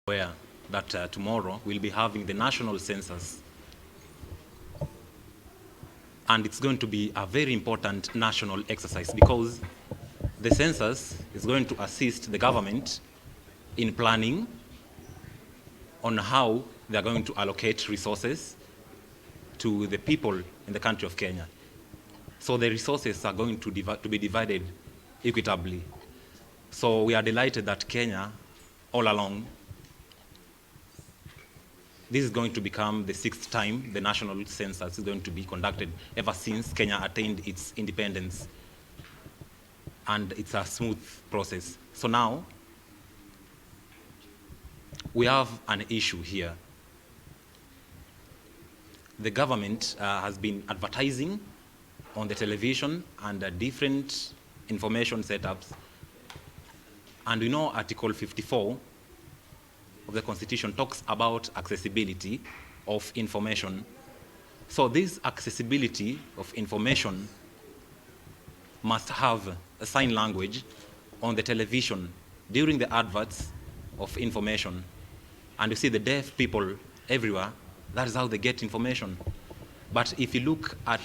Aware that tomorrow we'll be having the national census, and it's going to be a very important national exercise because the census is going to assist the government in planning on how they're going to allocate resources to the people in the country of Kenya. So the resources are going to be divided equitably. So we are delighted that Kenya, all along, this is going to become the 6th time the national census is going to be conducted ever since Kenya attained its independence. And it's a smooth process. So now, we have an issue here. The government has been advertising on the television and different information setups. And we know Article 54 of the Constitution talks about accessibility of information. So this accessibility of information must have a sign language on the television during the adverts of information. And you see the deaf people everywhere, that is how they get information. But if you look at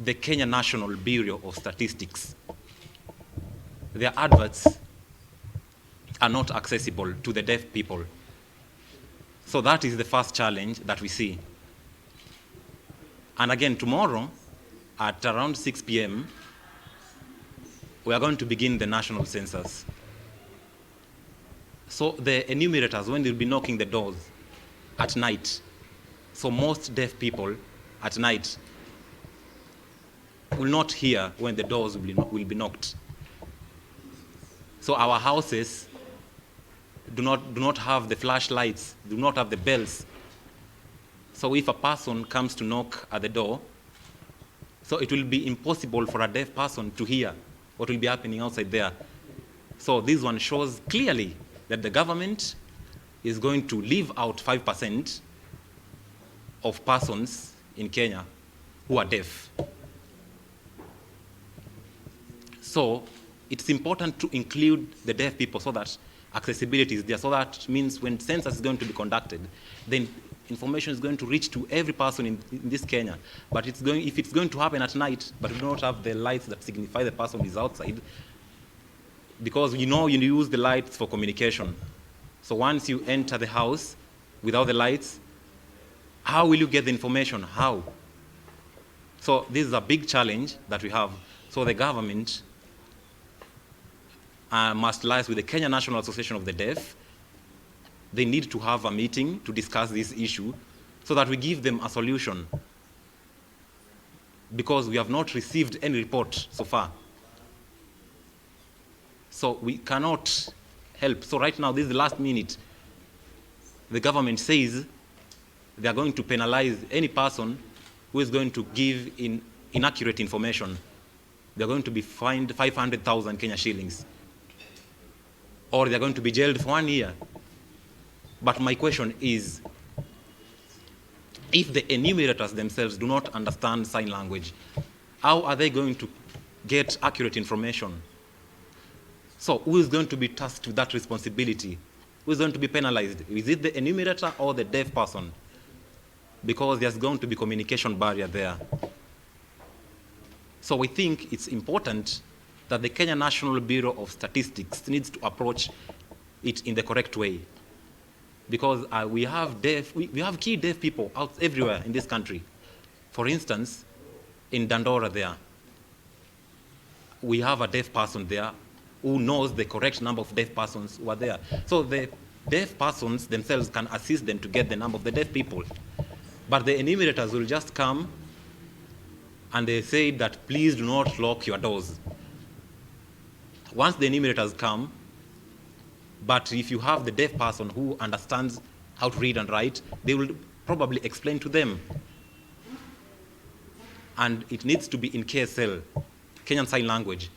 the Kenya National Bureau of Statistics, their adverts are not accessible to the deaf people. So that is the first challenge that we see. And again, tomorrow at around 6 p.m., we are going to begin the national census. So the enumerators, when they'll be knocking the doors at night, so most deaf people at night will not hear when the doors will be knocked. So our houses do not have the flashlights, do not have the bells. So if a person comes to knock at the door, so it will be impossible for a deaf person to hear what will be happening outside there. So this one shows clearly that the government is going to leave out 5% of persons in Kenya who are deaf. So it's important to include the deaf people so that accessibility is there. So that means when census is going to be conducted, then information is going to reach to every person in this Kenya. But if it's going to happen at night, but we do not have the lights that signify the person is outside, because you use the lights for communication. So once you enter the house without the lights, how will you get the information? How? So this is a big challenge that we have. So the government must liaise with the Kenya National Association of the Deaf. They need to have a meeting to discuss this issue so that we give them a solution, because we have not received any report so far. So we cannot help. So right now, this is the last minute. The government says they are going to penalize any person who is going to give inaccurate information. They are going to be fined 500,000 Kenya shillings. Or they are going to be jailed for 1 year. But my question is, if the enumerators themselves do not understand sign language, how are they going to get accurate information? So who is going to be tasked with that responsibility? Who is going to be penalized? Is it the enumerator or the deaf person? Because there's going to be communication barrier there. So we think it's important that the Kenya National Bureau of Statistics needs to approach it in the correct way. Because we have key deaf people out everywhere in this country. For instance, in Dandora there, we have a deaf person there who knows the correct number of deaf persons who are there. So the deaf persons themselves can assist them to get the number of the deaf people. But the enumerators will just come and they say that please do not lock your doors. Once the enumerators come, but if you have the deaf person who understands how to read and write, they will probably explain to them. And it needs to be in KSL, Kenyan Sign Language.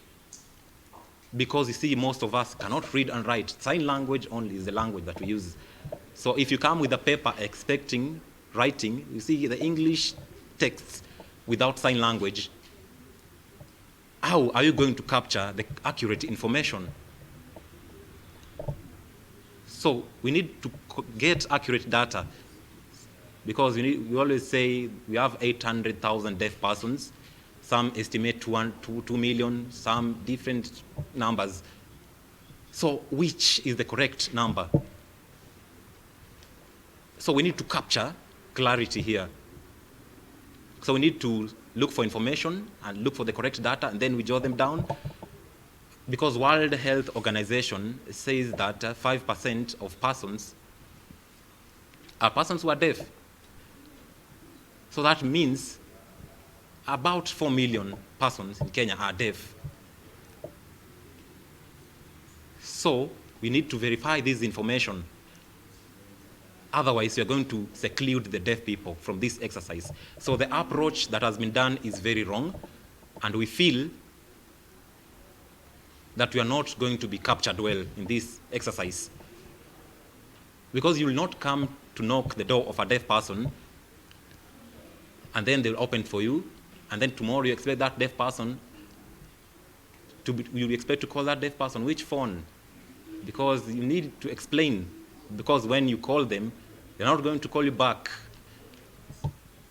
Because you see, most of us cannot read and write. Sign language only is the language that we use. So if you come with a paper expecting writing, you see the English texts without sign language, how are you going to capture the accurate information? So we need to get accurate data, because we always say we have 800,000 deaf persons. Some estimate 2 million, some different numbers. So which is the correct number? So we need to capture clarity here. So we need to look for information and look for the correct data, and then we jot them down. Because World Health Organization says that 5% of persons are persons who are deaf. So that means about 4 million persons in Kenya are deaf. So we need to verify this information. Otherwise, you're going to seclude the deaf people from this exercise. So the approach that has been done is very wrong, and we feel that we are not going to be captured well in this exercise. Because you will not come to knock the door of a deaf person, and then they'll open for you, and then tomorrow you expect that deaf person you expect to call that deaf person which phone? Because you need to explain, because when you call them, they're not going to call you back.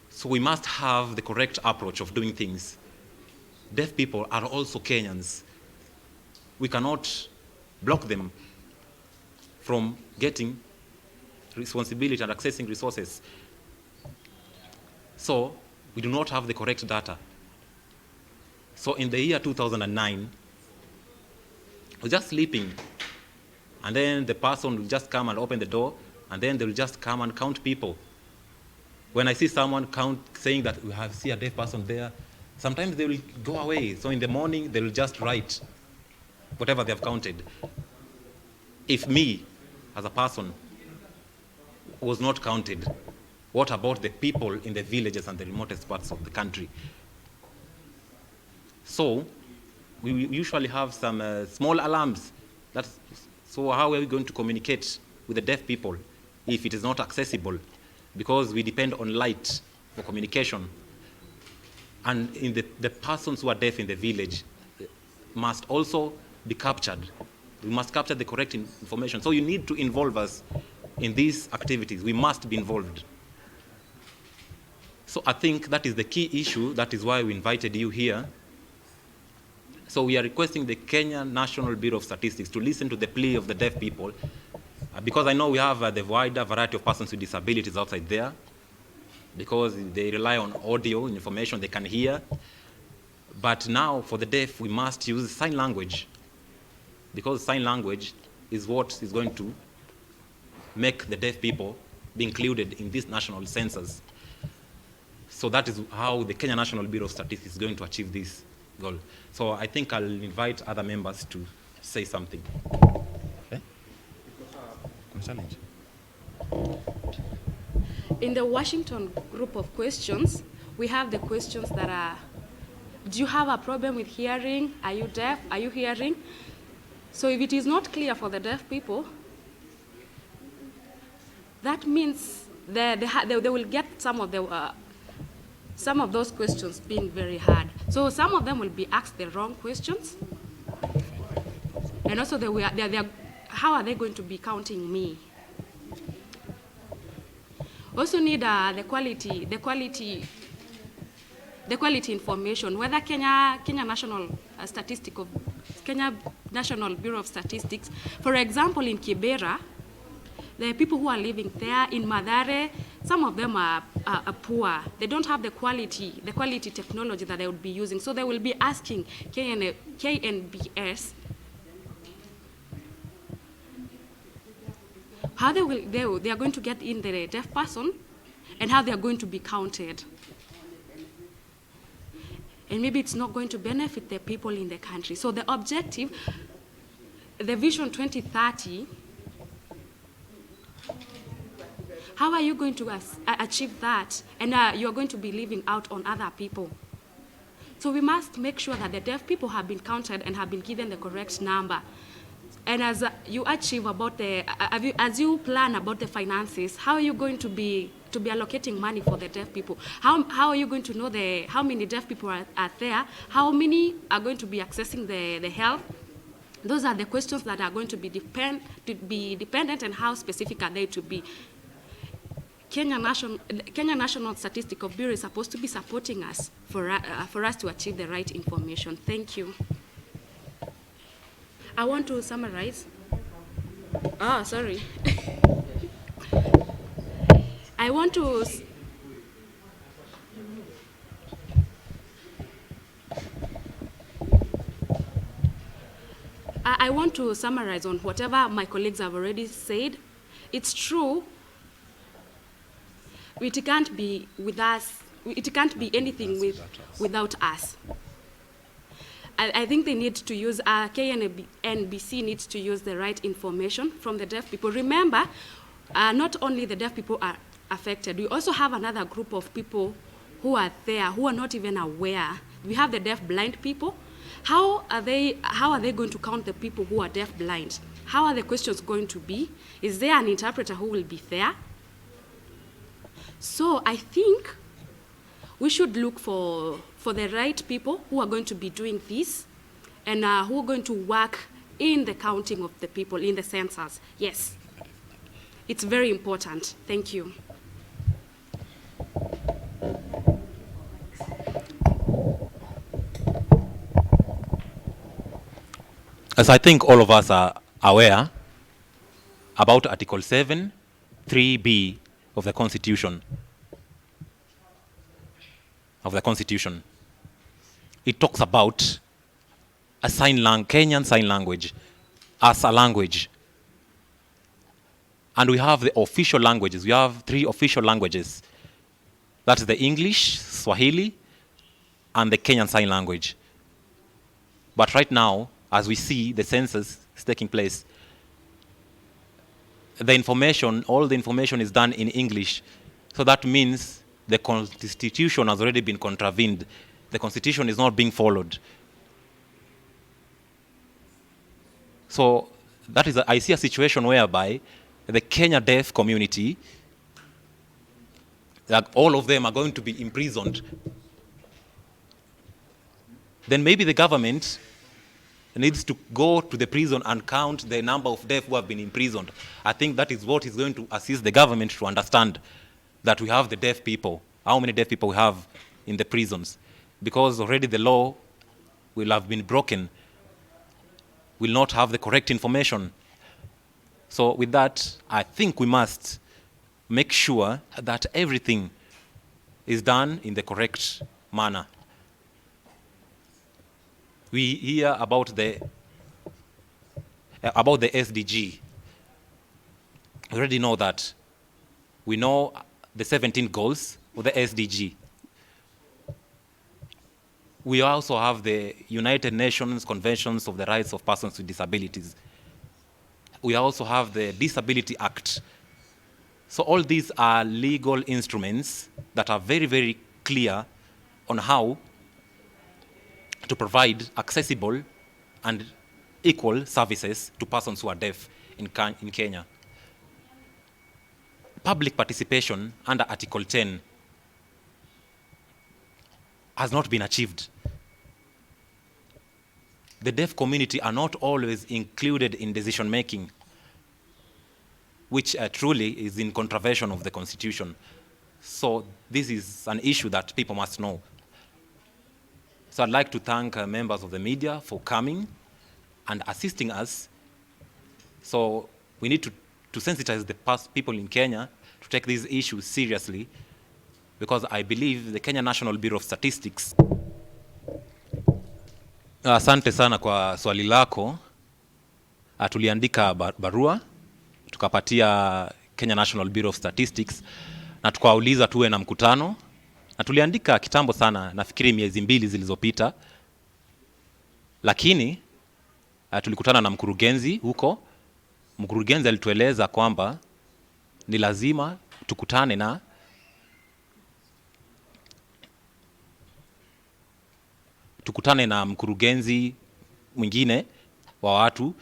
So we must have the correct approach of doing things. Deaf people are also Kenyans. We cannot block them from getting responsibility and accessing resources. So we do not have the correct data. So in the year 2009, I was just sleeping, and then the person will just come and open the door, and then they'll just come and count people. When I see someone saying that we have see a deaf person there, sometimes they will go away. So in the morning, they will just write whatever they have counted. If me, as a person, was not counted, what about the people in the villages and the remotest parts of the country? So we usually have some small alarms. So how are we going to communicate with the deaf people if it is not accessible? Because we depend on light for communication. And in the persons who are deaf in the village must also be captured. We must capture the correct information. So you need to involve us in these activities. We must be involved. So I think that is the key issue. That is why we invited you here. So we are requesting the Kenya National Bureau of Statistics to listen to the plea of the deaf people, because I know we have the wider variety of persons with disabilities outside there, because they rely on audio information they can hear. But now for the deaf, we must use sign language, because sign language is what is going to make the deaf people be included in this national census. So that is how the Kenya National Bureau of Statistics is going to achieve this goal. So I think I'll invite other members to say something. Okay. Challenge. In the Washington group of questions, we have the questions that are, do you have a problem with hearing? Are you deaf? Are you hearing? So if it is not clear for the deaf people, that means they will get some of those questions being very hard. So some of them will be asked the wrong questions. And also how are they going to be counting me? Also need the quality information, whether Kenya National Bureau of Statistics, for example, in Kibera, the people who are living there, in Mathare, some of them are poor. They don't have the quality technology that they would be using. So they will be asking KNBS how they are going to get in the deaf person and how they are going to be counted. And maybe it's not going to benefit the people in the country. So the objective, the Vision 2030, how are you going to achieve that? And you're going to be leaving out on other people. So we must make sure that the deaf people have been counted and have been given the correct number. And as you achieve about as you plan about the finances, how are you going to be allocating money for the deaf people. How are you going to know how many deaf people are there? How many are going to be accessing the help? Those are the questions that are going to be dependent, and how specific are they to be. Kenya National Statistical Bureau is supposed to be supporting us for us to achieve the right information. Thank you. I want to summarize. Oh, sorry. I want to summarize on whatever my colleagues have already said. It's true. It can't be with us. It can't be anything without us. I think they need to use, KNBC needs to use the right information from the deaf people. Remember, not only the deaf people are affected, we also have another group of people who are there, who are not even aware. We have the deaf blind people. How are they going to count the people who are deaf blind? How are the questions going to be? Is there an interpreter who will be there? So I think we should look for the right people who are going to be doing this, and who are going to work in the counting of the people, in the census. Yes, it's very important. Thank you. As I think all of us are aware about Article 7, 3B of the Constitution. It talks about Kenyan Sign Language as a language. And we have the official languages. We have 3 official languages. That's the English, Swahili, and the Kenyan Sign Language. But right now, as we see the census is taking place, all the information is done in English. So that means the Constitution has already been contravened. The Constitution is not being followed. So that is, I see a situation whereby the Kenya deaf community, like all of them are going to be imprisoned. Then maybe the government needs to go to the prison and count the number of deaf who have been imprisoned. I think that is what is going to assist the government to understand that we have the deaf people, how many deaf people we have in the prisons. Because already the law will have been broken, will not have the correct information. So with that, I think we must make sure that everything is done in the correct manner. We hear about the SDG. We already know that. We know the 17 goals of the SDG. We also have the United Nations Conventions of the Rights of Persons with Disabilities. We also have the Disability Act. So all these are legal instruments that are very, very clear on how to provide accessible and equal services to persons who are deaf in Kenya. Public participation under Article 10 has not been achieved. The deaf community are not always included in decision making, which truly is in contravention of the Constitution. So this is an issue that people must know. So I'd like to thank members of the media for coming and assisting us. So we need to sensitize the people in Kenya to take these issues seriously, because I believe the Kenya National Bureau of Statistics. Asante sana kwa swali lako. Tuliandika barua, tukapatia Kenya National Bureau of Statistics, na tukawauliza tuwe na mkutano. Na tuliandika kitambo sana, nafikiri miezi 2 zilizopita. Lakini tulikutana na mkurugenzi huko. Mkurugenzi alitueleza kwamba ni lazima tukutane na mkurugenzi mwingine wa watu,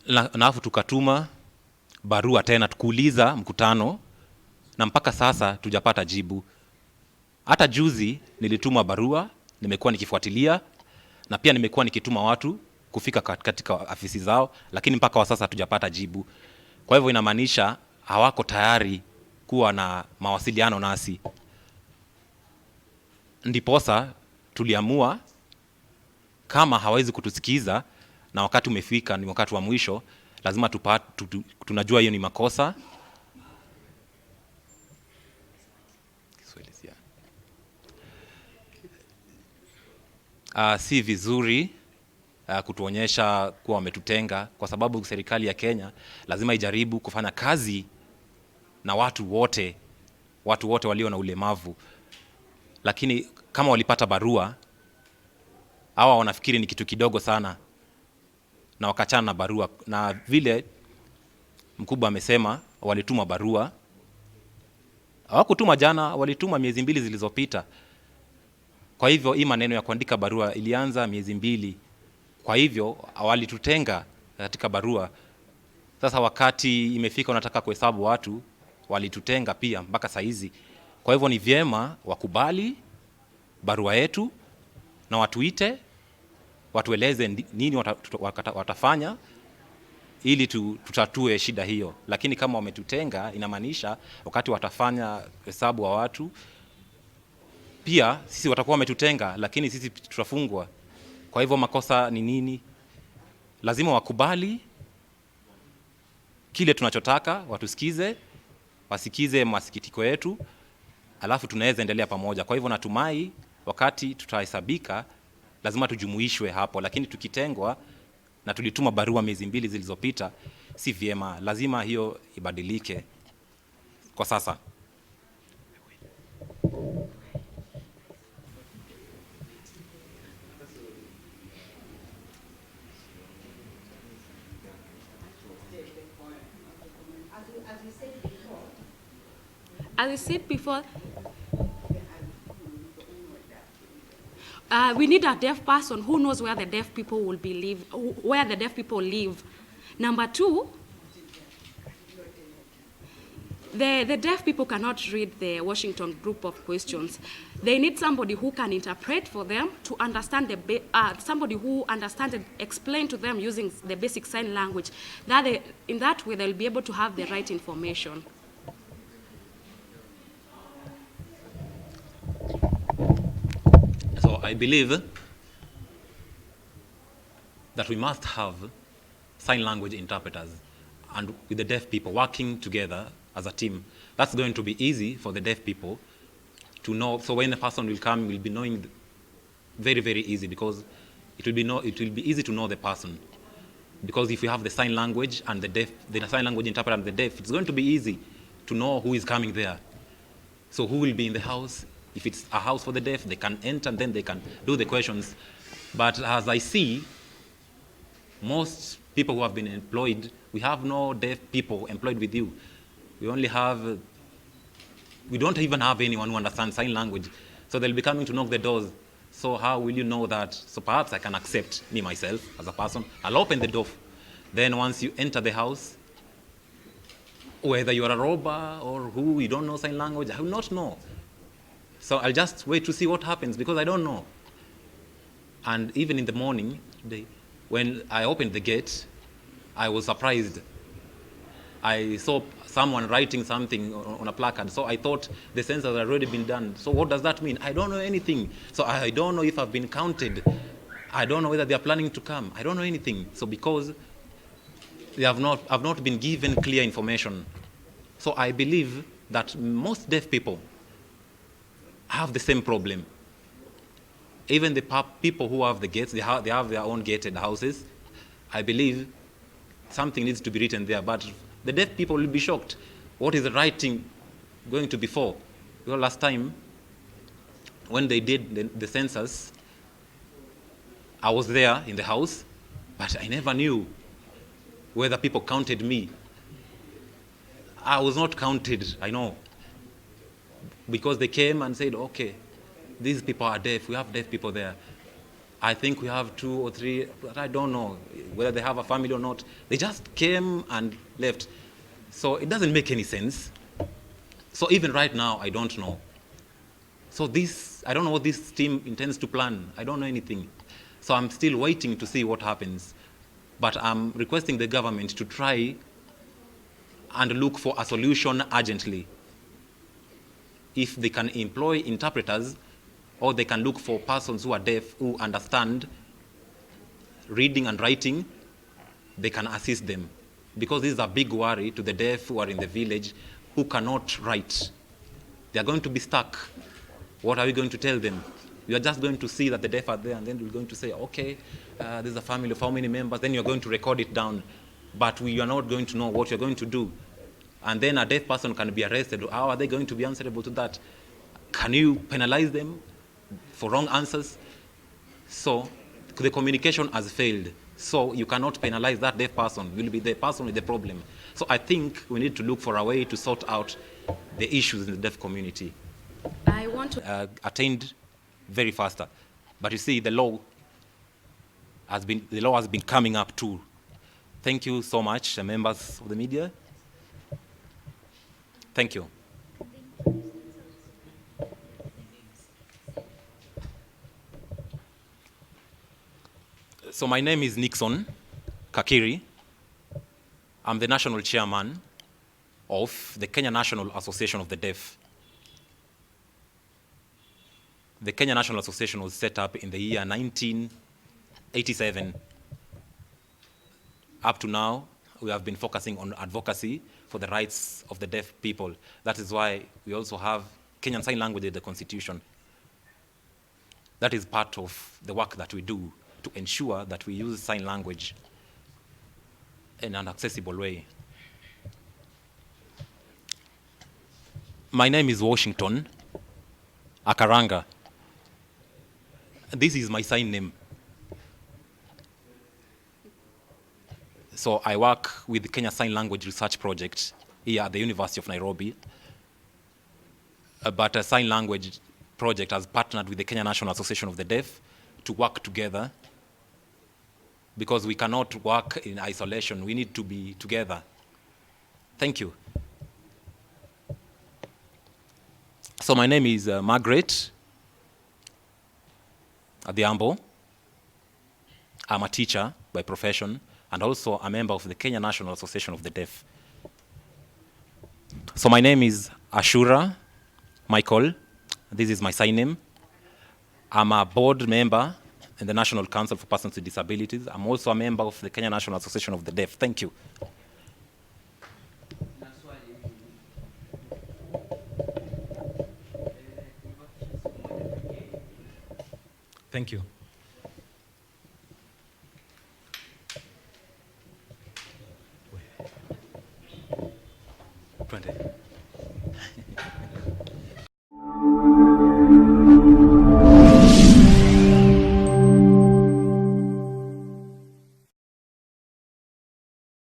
na afu tukatuma barua tena tukuuliza mkutano na mpaka sasa tujapata jibu. Hata juzi nilituma barua, nimekuwa nikifuatilia, na pia nimekuwa nikituma watu kufika katika afisi zao, lakini mpaka wa sasa tujapata jibu. Kwa hivyo inamaanisha hawako tayari kuwa na mawasiliano nasi. Ndiposa tuliamua kama hawezi kutusikiza na wakati umefika, ni wakati wa mwisho, lazima tunajua hiyo ni makosa. Si vizuri kutuonyesha kuwa wametutenga, kwa sababu serikali ya Kenya lazima ijaribu kufanya kazi na watu wote walio na ulemavu. Lakini kama walipata barua, hawa wanafikiri ni kitu kidogo sana na wakachana na barua. Na vile mkubwa amesema, walituma barua. Hawakutuma jana, walituma miezi 2 zilizopita. Kwa hivyo hii maneno ya kuandika barua ilianza miezi 2. Kwa hivyo walitutenga katika barua. Sasa wakati imefika unataka kuhesabu watu, walitutenga pia mpaka saa hizi. Kwa hivyo ni vyema wakubali barua yetu na watuite, watueleze nini watafanya ili tutatue shida hiyo. Lakini kama wametutenga, inamaanisha wakati watafanya hesabu wa watu, pia sisi watakuwa wametutenga, lakini sisi tutafungwa. Kwa hivyo makosa ni nini? Lazima wakubali kile tunachotaka, watusikize, wasikize masikitiko yetu, alafu tunaweza endelea pamoja. Kwa hivyo natumai wakati tutahesabika lazima tujumuishwe hapo, lakini tukitengwa na tulituma barua miezi 2 zilizopita, si vyema. Lazima hiyo ibadilike kwa sasa. As we said before, we need a deaf person who knows where the deaf people live. Number 2, the deaf people cannot read the Washington group of questions. They need somebody who can interpret for them to understand somebody who understands and explain to them using the basic sign language. In that way, they'll be able to have the right information. So I believe that we must have sign language interpreters and with the deaf people working together as a team. That's going to be easy for the deaf people to know. So when a person will come, we'll be knowing very, very easy, because it will be easy to know the person. Because if we have the sign language and the sign language interpreter and the deaf, it's going to be easy to know who is coming there. So who will be in the house? If it's a house for the deaf, they can enter and then they can do the questions. But as I see, most people who have been employed, we have no deaf people employed with you. We don't even have anyone who understands sign language. So they'll be coming to knock the doors. So how will you know that? So perhaps I can accept me myself as a person. I'll open the door. Then once you enter the house, whether you're a robber or who, you don't know sign language, I will not know. So I'll just wait to see what happens, because I don't know. And even in the morning, when I opened the gate, I was surprised. I saw someone writing something on a placard, so I thought the census had already been done. So what does that mean? I don't know anything. So I don't know if I've been counted. I don't know whether they are planning to come. I don't know anything. So because I've not been given clear information. So I believe that most deaf people have the same problem. Even the people who have the gates, they have their own gated houses. I believe something needs to be written there, but the deaf people will be shocked. What is the writing going to be for? Because last time, when they did the census, I was there in the house, but I never knew whether people counted me. I was not counted, I know. Because they came and said, okay, these people are deaf, we have deaf people there. I think we have 2 or 3, but I don't know whether they have a family or not. They just came and left. So it doesn't make any sense. So even right now, I don't know. So this, I don't know what this team intends to plan. I don't know anything. So I'm still waiting to see what happens. But I'm requesting the government to try and look for a solution urgently. If they can employ interpreters, or they can look for persons who are deaf, who understand reading and writing, they can assist them. Because this is a big worry to the deaf who are in the village who cannot write. They are going to be stuck. What are we going to tell them? We are just going to see that the deaf are there, and then we're going to say, okay, there's a family of how many members, then you're going to record it down. But we are not going to know what you're going to do. And then a deaf person can be arrested. How are they going to be answerable to that? Can you penalize them for wrong answers? So the communication has failed. So you cannot penalize that deaf person. You'll be the person with the problem. So I think we need to look for a way to sort out the issues in the deaf community. I want to Attained very faster. But you see, the law has been coming up too. Thank you so much, members of the media. Thank you. So my name is Nixon Kakiri. I'm the national chairman of the Kenya National Association of the Deaf. The Kenya National Association was set up in the year 1987. Up to now, we have been focusing on advocacy for the rights of the deaf people. That is why we also have Kenyan Sign Language in the Constitution. That is part of the work that we do to ensure that we use sign language in an accessible way. My name is Washington Akaranga. This is my sign name. So I work with the Kenya Sign Language Research Project here at the University of Nairobi. But a sign language project has partnered with the Kenya National Association of the Deaf to work together, because we cannot work in isolation. We need to be together. Thank you. So my name is Margaret Adhiambo. I'm a teacher by profession and also a member of the Kenya National Association of the Deaf. So my name is Ashura Michael. This is my sign name. I'm a board member in the National Council for Persons with Disabilities. I'm also a member of the Kenya National Association of the Deaf. Thank you. Thank you. Twende.